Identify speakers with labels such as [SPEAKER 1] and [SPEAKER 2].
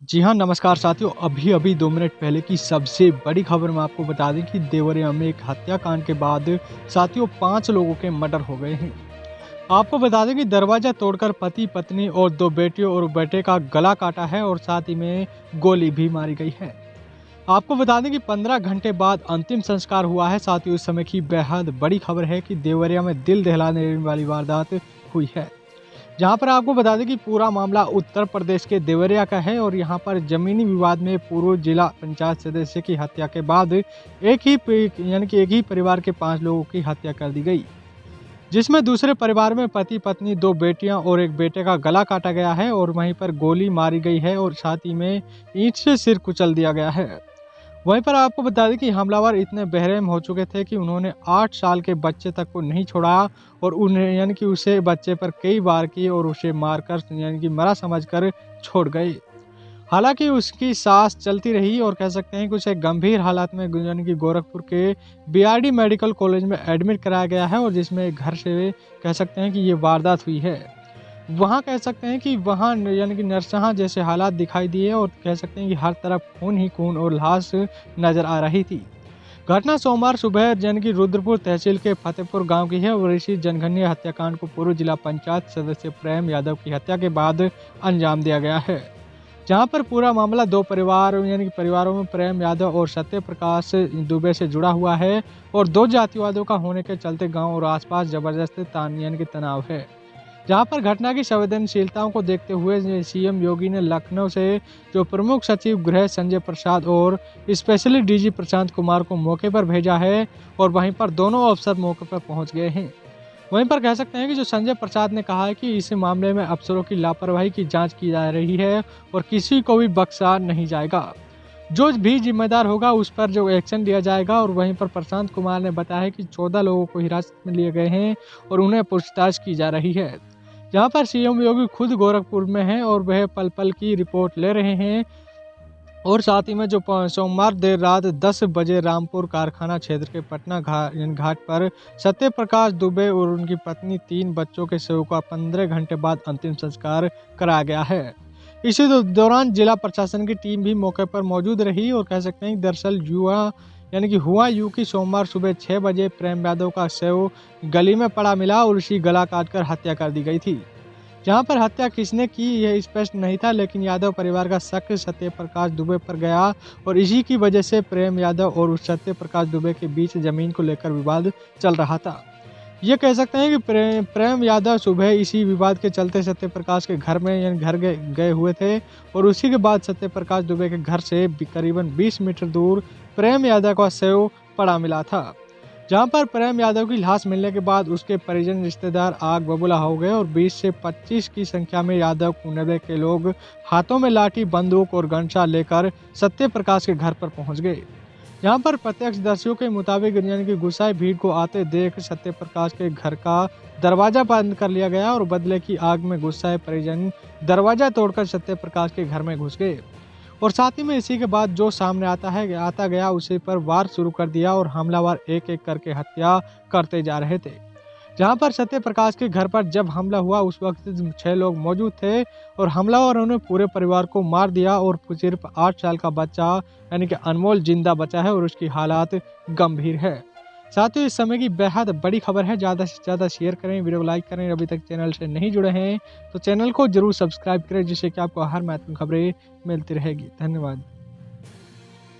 [SPEAKER 1] जी हाँ, नमस्कार साथियों। अभी-अभी 2 मिनट पहले की सबसे बड़ी खबर मैं आपको बता दें कि देवरिया में एक हत्याकांड के बाद साथियों 5 लोगों के मर्डर हो गए हैं। आपको बता दें कि दरवाज़ा तोड़कर पति-पत्नी और 2 बेटियों और बेटे का गला काटा है और साथ ही में गोली भी मारी गई है। आपको बता दें कि 15 घंटे बाद अंतिम संस्कार हुआ है। साथियों, इस समय की बेहद बड़ी खबर है कि देवरिया में दिल दहला देने वाली वारदात हुई है। जहां पर आपको बता दें कि पूरा मामला उत्तर प्रदेश के देवरिया का है और यहां पर जमीनी विवाद में पूर्व जिला पंचायत सदस्य की हत्या के बाद एक ही परिवार के 5 लोगों की हत्या कर दी गई, जिसमें दूसरे परिवार में पति पत्नी 2 बेटियां और एक बेटे का गला काटा गया है और वहीं पर गोली मारी गई है और साथ ही में ईंट से सिर कुचल दिया गया है। वहीं पर आपको बता दें कि हमलावर इतने बेरहम हो चुके थे कि उन्होंने 8 साल के बच्चे तक को नहीं छोड़ा और उन्हें उसे बच्चे पर कई वार किए और उसे मारकर मरा समझकर छोड़ गए। हालांकि उसकी सांस चलती रही और कह सकते हैं कि उसे गंभीर हालात में गोरखपुर के बीआरडी मेडिकल कॉलेज में एडमिट कराया गया है और जिसमें घर से कह सकते हैं कि ये वारदात हुई है। वहाँ कह सकते हैं कि वहाँ नरसंहार जैसे हालात दिखाई दिए और कह सकते हैं कि हर तरफ खून ही खून और लाश नजर आ रही थी। घटना सोमवार सुबह रुद्रपुर तहसील के फतेहपुर गांव की है और इसी जनघनीय हत्याकांड को पूर्व जिला पंचायत सदस्य प्रेम यादव की हत्या के बाद अंजाम दिया गया है। जहां पर पूरा मामला 2 परिवारों में प्रेम यादव और सत्य प्रकाश दुबे से जुड़ा हुआ है और 2 जातिवादों का होने के चलते गांव और आसपास जबरदस्त तनाव है। जहां पर घटना की संवेदनशीलताओं को देखते हुए सीएम योगी ने लखनऊ से जो प्रमुख सचिव गृह संजय प्रसाद और स्पेशली डीजी प्रशांत कुमार को मौके पर भेजा है और वहीं पर दोनों अफसर मौके पर पहुंच गए हैं। वहीं पर कह सकते हैं कि जो संजय प्रसाद ने कहा है कि इस मामले में अफसरों की लापरवाही की जांच की जा रही है और किसी को भी बख्शा नहीं जाएगा। जो भी जिम्मेदार होगा उस पर जो एक्शन लिया जाएगा। और वहीं पर प्रशांत कुमार ने बताया कि 14 लोगों को हिरासत में लिए गए हैं और उन्हें पूछताछ की जा रही है। जहां पर सीएम योगी खुद गोरखपुर में हैं और वह पल पल की रिपोर्ट ले रहे हैं। और साथ ही में जो सोमवार देर रात 10 बजे रामपुर कारखाना क्षेत्र के पटना घाट पर सत्य प्रकाश दुबे और उनकी पत्नी 3 बच्चों के शव का 15 घंटे बाद अंतिम संस्कार कराया गया है। इसी दौरान जिला प्रशासन की टीम भी मौके पर मौजूद रही और कह सकते हैं कि दरअसल हुआ यूं कि सोमवार सुबह 6 बजे प्रेम यादव का शव गली में पड़ा मिला और उसी गला काटकर हत्या कर दी गई थी। जहां पर हत्या किसने की यह स्पष्ट नहीं था, लेकिन यादव परिवार का शक सत्य प्रकाश दुबे पर गया और इसी की वजह से प्रेम यादव और उस सत्य प्रकाश दुबे के बीच जमीन को लेकर विवाद चल रहा था। ये कह सकते हैं कि प्रेम यादव सुबह इसी विवाद के चलते सत्य प्रकाश के घर में घर गए हुए थे और उसी के बाद सत्य प्रकाश दुबे के घर से करीबन 20 मीटर दूर प्रेम यादव का शव पड़ा मिला था। जहां पर प्रेम यादव की लाश मिलने के बाद उसके परिजन रिश्तेदार आग बबूला हो गए और 20 से 25 की संख्या में यादव कुनबे के लोग हाथों में लाठी बंदूक और गनशा लेकर सत्य प्रकाश के घर पर पहुंच गए। जहां पर प्रत्यक्षदर्शियों के मुताबिक गुस्साए भीड़ को आते देख सत्य प्रकाश के घर का दरवाजा बंद कर लिया गया और बदले की आग में गुस्साए परिजन दरवाजा तोड़कर सत्य प्रकाश के घर में घुस गए और साथ ही में इसी के बाद जो सामने आता गया उसी पर वार शुरू कर दिया और हमलावर एक एक करके हत्या करते जा रहे थे। जहां पर सत्य प्रकाश के घर पर जब हमला हुआ उस वक्त 6 लोग मौजूद थे और हमलावरों ने पूरे परिवार को मार दिया और सिर्फ 8 साल का बच्चा अनमोल जिंदा बचा है और उसकी हालात गंभीर है। साथ ही इस समय की बेहद बड़ी खबर है। ज़्यादा से ज़्यादा शेयर करें, वीडियो लाइक करें। अभी तक चैनल से नहीं जुड़े हैं तो चैनल को जरूर सब्सक्राइब करें जिससे कि आपको हर महत्वपूर्ण खबरें मिलती रहेगी। धन्यवाद।